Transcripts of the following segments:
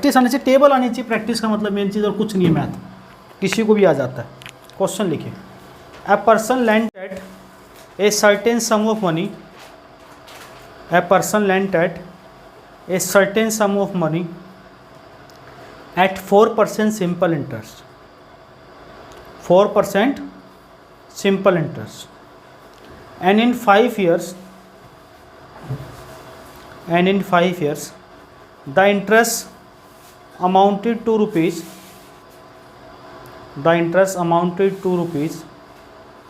Practice आनी चाहिए, table आनी चाहिए, प्रैक्टिस का मतलब मेन चीज़ और कुछ नहीं है, मैथ किसी को भी आ जाता है। क्वेश्चन लिखिए, a person lent at a certain sum of money, a person lent at a certain sum of money at 4% simple interest, 4% simple interest, and in 5 years the interest amounted to rupees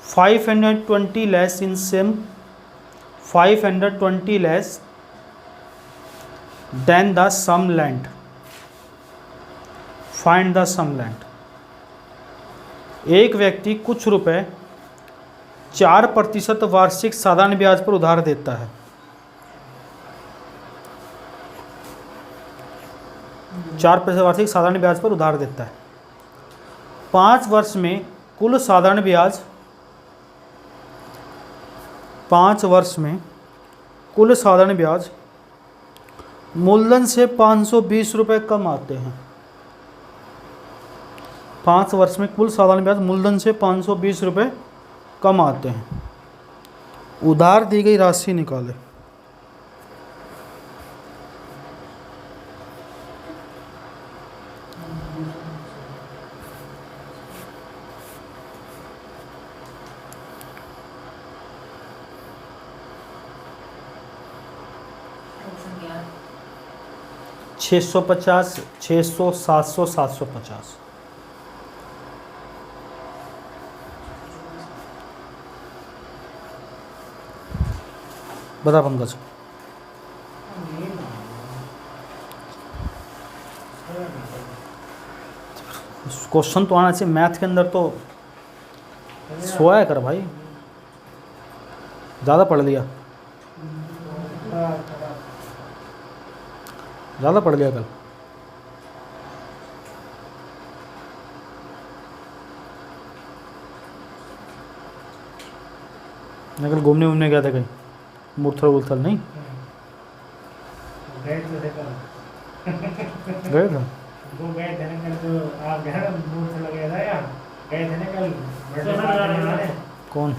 520 less in sum, 520 less than the sum lent. Find the sum lent. एक व्यक्ति कुछ रुपए 4% वार्षिक साधारण ब्याज पर उधार देता है। 4% वार्षिक साधारण ब्याज पर उधार देता है। 5 वर्ष में कुल साधारण ब्याज, 5 वर्ष में कुल साधारण ब्याज मूलधन से 520 रुपये कम आते हैं। 5 वर्ष में कुल साधारण ब्याज मूलधन से 520 रुपये कम आते हैं। उधार दी गई राशि निकालें। छः सौ 50, 600, 700, 750। बता पंकज। क्वेश्चन तो आना चाहिए मैथ के अंदर, तो सोया कर भाई, ज़्यादा पढ़ लिया, ज़्यादा पढ़ लिया कल। मैं कल घूमने गया था कहीं, मूर्थल वूर्थल नहीं गए थे वो गए थे ना कल, तो आप गए ना मूर्थल गया था या गए थे ना कल? कौन?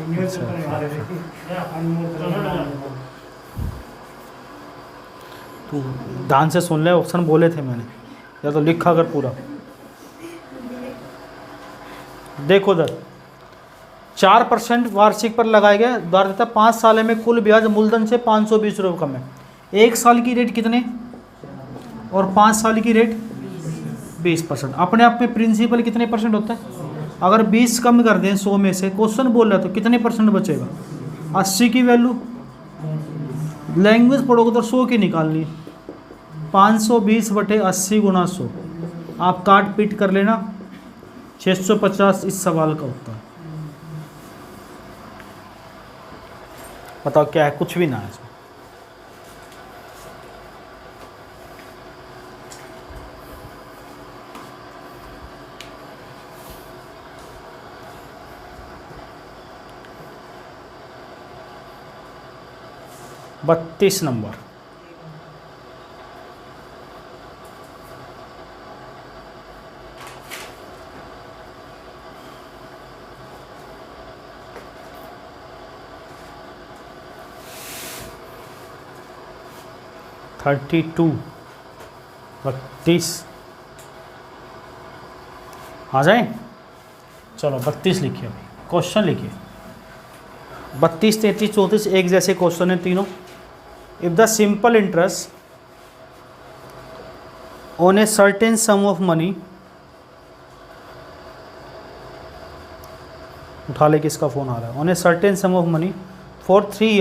न्यूज़ पेपर में आ रहे थे। तू ध्यान से सुन ले, ऑप्शन बोले थे मैंने, या तो लिखा कर पूरा। देखो उधर 4% वार्षिक पर लगाया गया उधार देता, 5 साल में कुल ब्याज मूलधन से 520 रुपये कम है। 1 साल की रेट कितने और 5 साल की रेट 20%। अपने आप में प्रिंसिपल कितने परसेंट होता है? अगर 20 कम कर दें 100 में से, क्वेश्चन बोल रहा है तो कितने परसेंट बचेगा? 80 की वैल्यू, लैंग्वेज पढ़ोगे तो 100 की निकालनी है। 520/80 × 100, आप काट पीट कर लेना। 650 इस सवाल का उत्तर। बताओ क्या है? कुछ भी ना है इसमें। बत्तीस नंबर। थर्टी टू, 32 आ जाए। चलो 32 लिखिए, अभी क्वेश्चन लिखिए। 32, 33, 34 एक जैसे क्वेश्चन है तीनों। If the simple interest on a certain sum of money, उठा ले किसका फ़ोन आ रहा है। On a certain sum of money for 3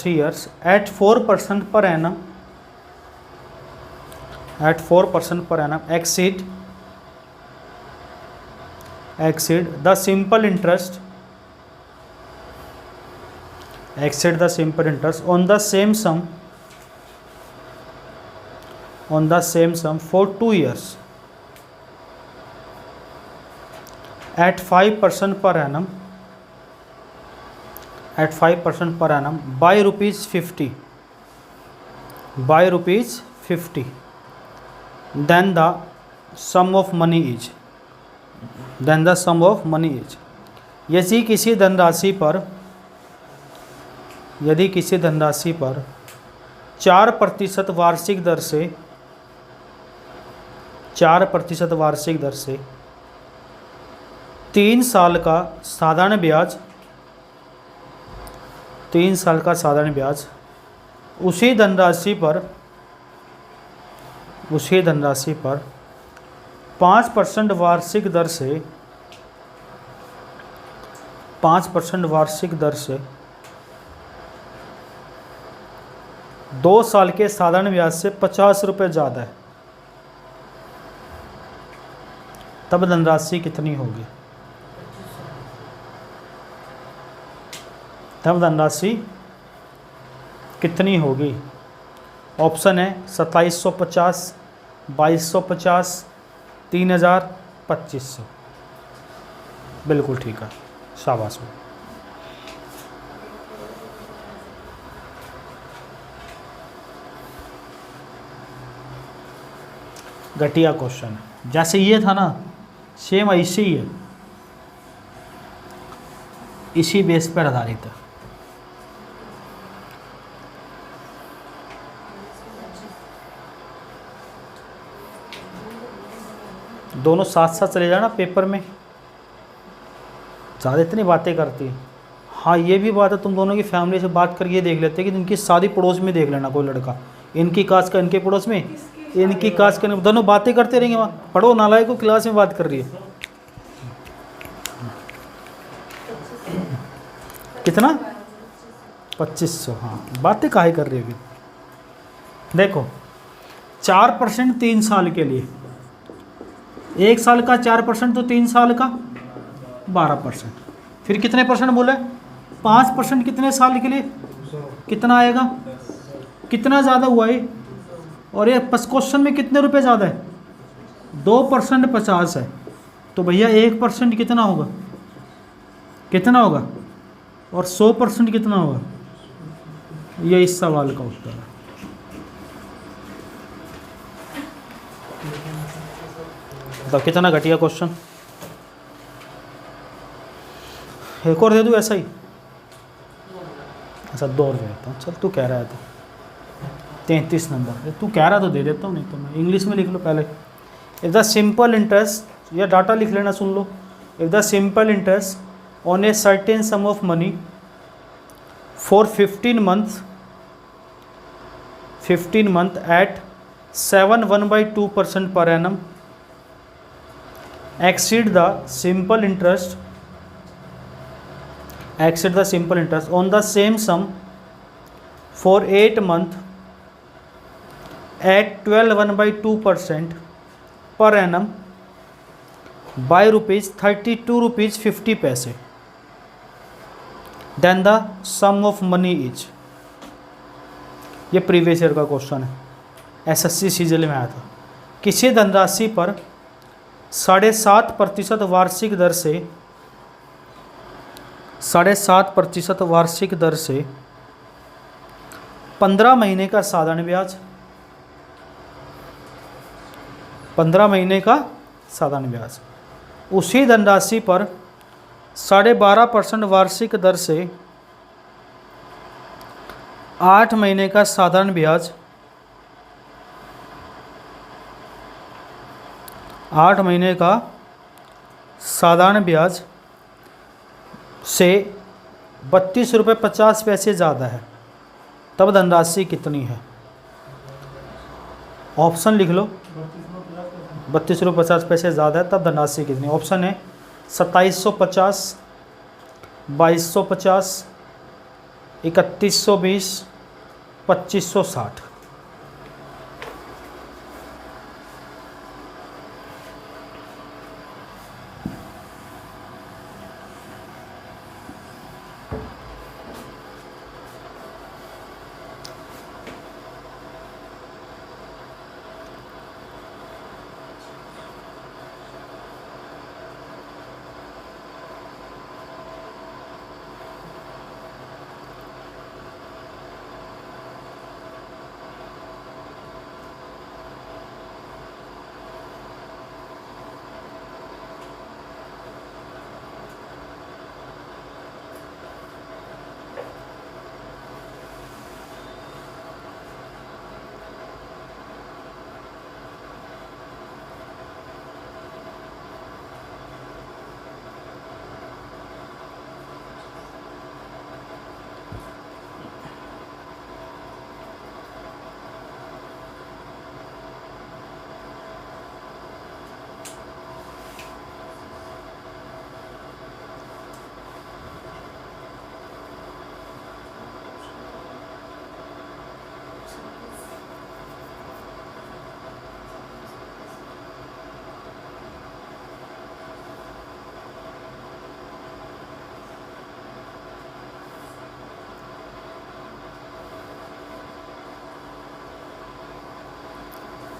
years, at 4% per annum, exceed the simple interest, on the same sum for 2 years at 5% per annum, by rupees 50, by ₹50, then the sum of money is, then the sum of money is, यदि किसी धनराशि पर 4% वार्षिक दर से 4% वार्षिक दर से 3 साल का साधारण ब्याज, 3 साल का साधारण ब्याज उसी धनराशि पर 5% वार्षिक दर से 5% वार्षिक दर से 2 साल के साधारण ब्याज से ₹50 ज़्यादा है, तब धनराशि कितनी होगी? तब धनराशि कितनी होगी? ऑप्शन है 2750, 2250, 3000, 2500। बिल्कुल ठीक है, शाबाश। घटिया क्वेश्चन है, जैसे ये था ना सेम ऐसे ही है, इसी बेस पर आधारित है। दोनों साथ साथ चले जाना पेपर में, ज़्यादा इतनी बातें करती है। हाँ ये भी बात है, तुम दोनों की फैमिली से बात करके ये देख लेते हैं कि इनकी शादी पड़ोस में देख लेना, कोई लड़का इनकी कास्ट का इनके पड़ोस में, इनकी कास्ट का, दोनों बातें करते रहेंगे वहाँ। पढ़ो, नालायक को क्लास में बात कर रही है। कितना? 2500। हाँ बातें काहे कर रही है। देखो 4% 3 साल के लिए, 1 साल का 4% तो 3 साल का 12%, फिर कितने परसेंट बोले? 5% कितने साल के लिए? कितना आएगा? कितना ज़्यादा हुआ ये? और ये क्वेश्चन में कितने रुपए ज़्यादा है? 2% 50 है, तो भैया 1% कितना होगा? कितना होगा? और 100% कितना होगा? ये इस सवाल का उत्तर है। तो कितना घटिया क्वेश्चन। एक और दे दूँ ऐसा ही? अच्छा 2 और दे देता हूँ, चल तू कह रहा है तो 33 नंबर, तू कह रहा तो दे देता हूँ, नहीं तो मैं इंग्लिश में लिख लो पहले। इफ़ द सिंपल इंटरेस्ट, या डाटा लिख लेना, सुन लो। If the simple interest on a certain sum of money for 15 month at 7.1/2% per annum exceed the simple interest on the same sum for 8 months at 12.1/2% per annum by ₹32.50, then the sum of money is। ये previous year का question है, SSC CGL में आया था। किसी धनराशि पर 7.5% वार्षिक दर से 7.5% वार्षिक दर से 15 महीने का साधारण ब्याज, 15 महीने का साधारण ब्याज उसी धनराशि पर 12.5% वार्षिक दर से 8 महीने का साधारण ब्याज, 8 महीने का साधारण ब्याज से ₹32.50 ज़्यादा है, तब धनराशि कितनी है? ऑप्शन लिख लो। ₹32.50 ज़्यादा है, तब धनराशि कितनी? ऑप्शन है 2750, 2250, 3120, 2560।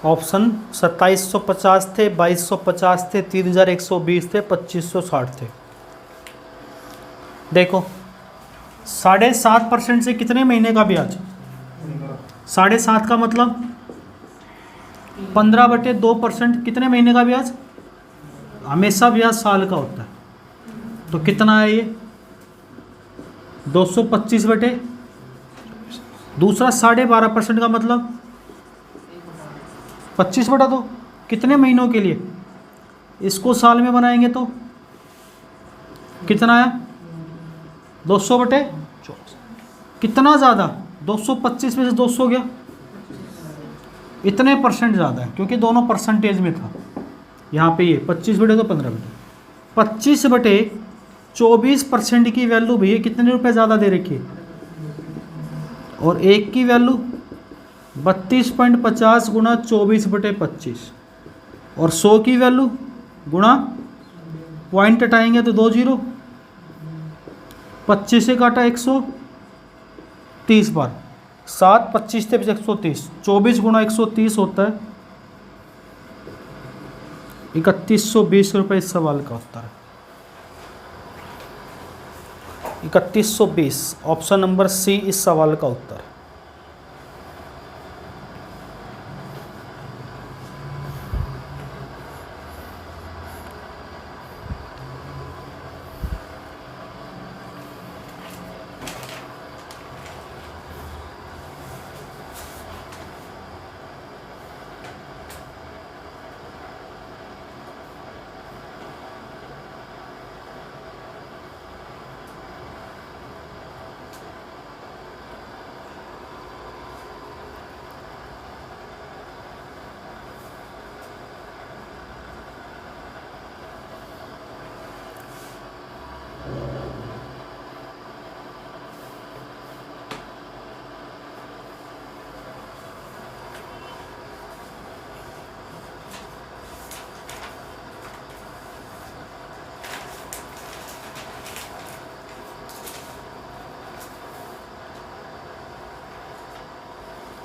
ऑप्शन 2750 थे, 2250 थे, 3120 थे, 2560 थे। देखो 7.5% से कितने महीने का ब्याज? 7.5 का मतलब 15/2%, कितने महीने का ब्याज? हमेशा ब्याज साल का होता है, तो कितना है ये? 225 बटे, दूसरा 12.5% का मतलब 25/2, कितने महीनों के लिए? इसको साल में बनाएंगे तो कितना है? 200/24, कितना ज़्यादा? 225 में से 200 गया, इतने परसेंट ज़्यादा है, क्योंकि दोनों परसेंटेज में था। यहाँ पे ये 25/2 15/2, 25/24% की वैल्यू भैया कितने रुपए ज़्यादा दे रखी है? और एक की वैल्यू 32.50 गुणा 24/25, और 100 की वैल्यू गुणा पॉइंट हटाएंगे तो 2 0, 25 से काटा 130 बार, 7 25 से 130, 24 गुणा 130 होता है 3120 रुपये। इस सवाल का उत्तर है 3120, ऑप्शन नंबर सी इस सवाल का उत्तर है।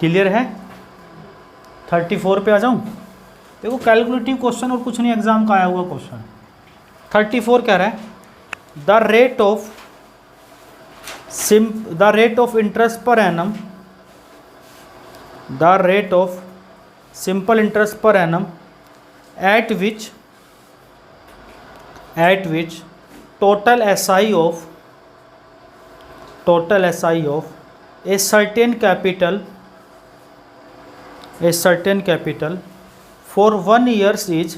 क्लियर है? 34 पे आ जाऊं? देखो कैलकुलेटिव क्वेश्चन और कुछ नहीं, एग्जाम का आया हुआ क्वेश्चन। 34 कह रहा है the rate of interest per annum, the rate of simple interest per annum eight which total SI of a certain capital for 1 year is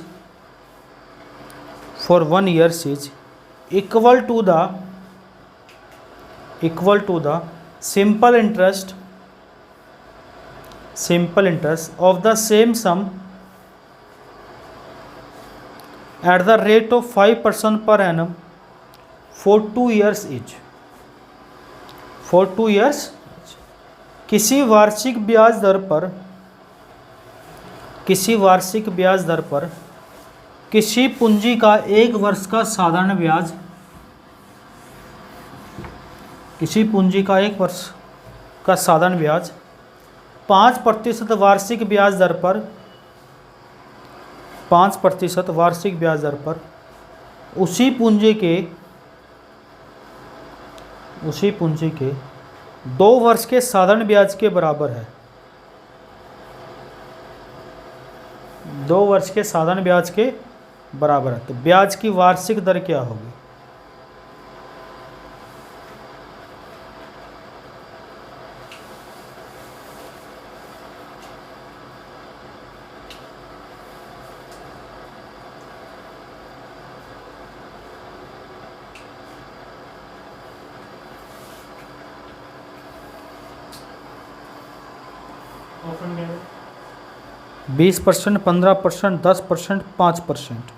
equal to the simple interest of the same sum at the rate of 5% per annum for 2 years each, for 2 years। किसी वार्षिक ब्याज दर पर किसी पूंजी का 1 वर्ष का साधारण ब्याज, किसी पूंजी का 1 वर्ष का साधारण ब्याज 5% वार्षिक ब्याज दर पर, 5% वार्षिक ब्याज दर पर उसी पूंजी के 2 वर्ष के साधारण ब्याज के बराबर है। 2 वर्ष के साधारण ब्याज के बराबर है, तो ब्याज की वार्षिक दर क्या होगी? ऑप्शन क्या है? 20%, 15%, 10%, 5%।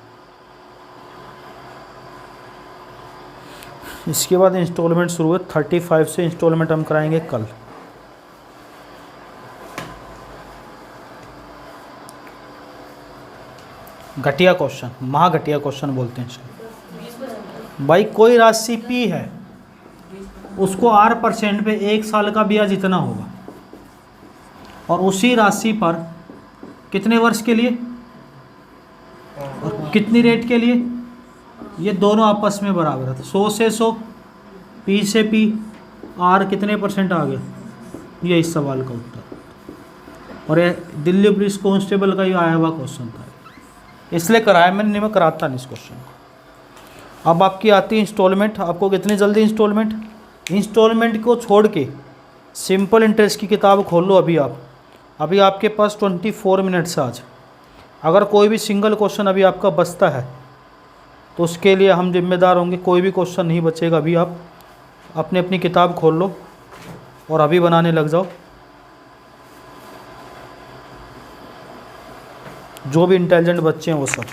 इसके बाद इंस्टॉलमेंट शुरू है 35 से। इंस्टॉलमेंट हम कराएंगे कल। घटिया क्वेश्चन, महाघटिया क्वेश्चन बोलते हैं इसको। भाई कोई राशि P है, उसको R% पे 1 साल का ब्याज इतना होगा, और उसी राशि पर कितने वर्ष के लिए और कितनी रेट के लिए, ये दोनों आपस में बराबर है। तो 100 से 100, P से P, R कितने % आ गया, ये इस सवाल का उत्तर। और ये दिल्ली पुलिस कांस्टेबल का ही आया हुआ क्वेश्चन था, इसलिए कराया मैंने, नहीं मैं कराता नहीं इस क्वेश्चन को। अब आपकी आती है इंस्टॉलमेंट। आपको कितनी जल्दी इंस्टॉलमेंट को छोड़ के सिंपल इंटरेस्ट की किताब खोल लो अभी आप। अभी आपके पास 24 मिनट्स आज। अगर कोई भी सिंगल क्वेश्चन अभी आपका बचता है तो उसके लिए हम जिम्मेदार होंगे। कोई भी क्वेश्चन नहीं बचेगा। अभी आप अपनी किताब खोल लो और अभी बनाने लग जाओ। जो भी इंटेलिजेंट बच्चे हैं वो सब।